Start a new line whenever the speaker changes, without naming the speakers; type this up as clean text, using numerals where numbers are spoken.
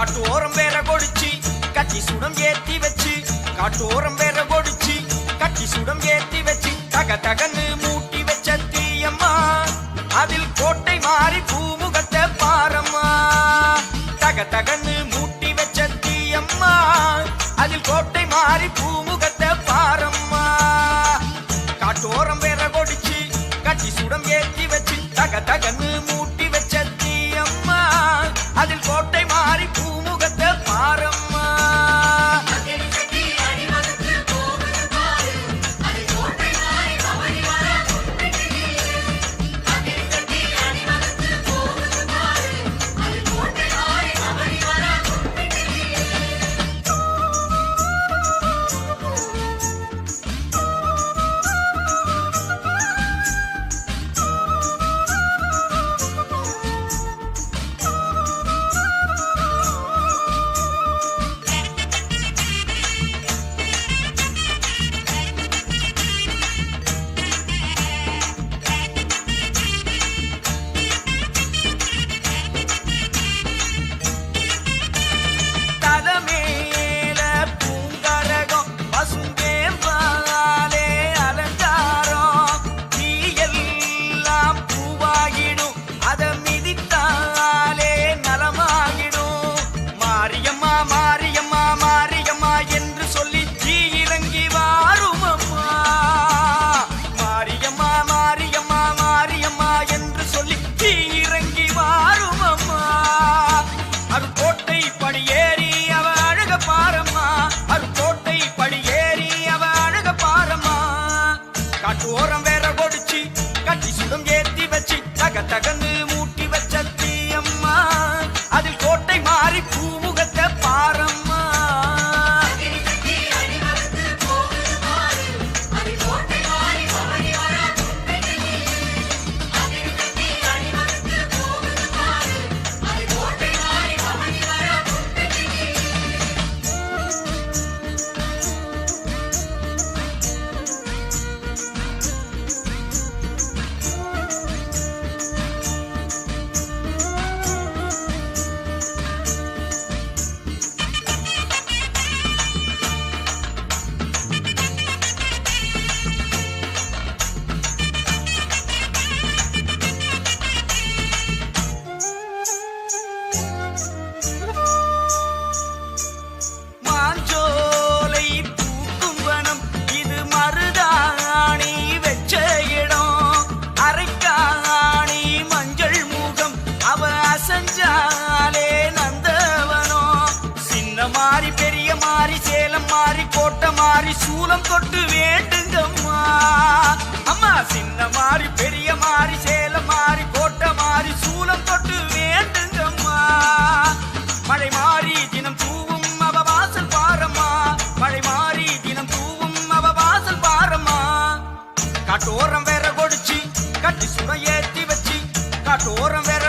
காட்டோரம் வேற கொடிச்சு கட்டி சுடம் ஏத்தி வச்சு காட்டோரம் வேற கொடிச்சு கட்டி சுடம் ஏத்தி வச்சு தக தகன்னு மூட்டி வச்ச தீயம்மா அதில் கோட்டை மாறி பூமுகத்தை பாரம்மா தக தகன்னு மூட்டி வச்ச தீயம்மா அதில் கோட்டை மாறி பூமுகத்தை பாரம்மா காட்டோரம் வேற கொடிச்சு கட்டி சுடம் ஏத்தி வச்சு தக தகன்னு மூட்டி வச்ச தீயம்மா அதில் கோட்டை மாறி பூமுகத்தை பாரம்மா காட்டோரம் வேற கொடிச்சு கட்டி சுடம் ஏத்தி வச்சு தக தகன்னு மூட்டி வச்ச தீயம்மா அதில் கோட்டை மாறி பூமுகத்தை பாரம்மா மாறி பெரிய மாறி சேலம் மாறி கோட்டை மாறி சூலம் தொட்டு வேண்டுங்கம்மா அம்மா சின்ன மாறி பெரிய மாறி சேலம் மாறி கோட்டை மாறி சூலம் தொட்டு வேண்டுங்கம்மா மழை மாறி தினம் தூவும் அவ வாசல் பாரம்மா மழை மாறி தினம் தூவும் அவ வாசல் பாரம்மா காட்டோரம் வேற கொடிச்சு கட்டி சுடம் ஏத்தி வச்சு காட்டோரம் வேற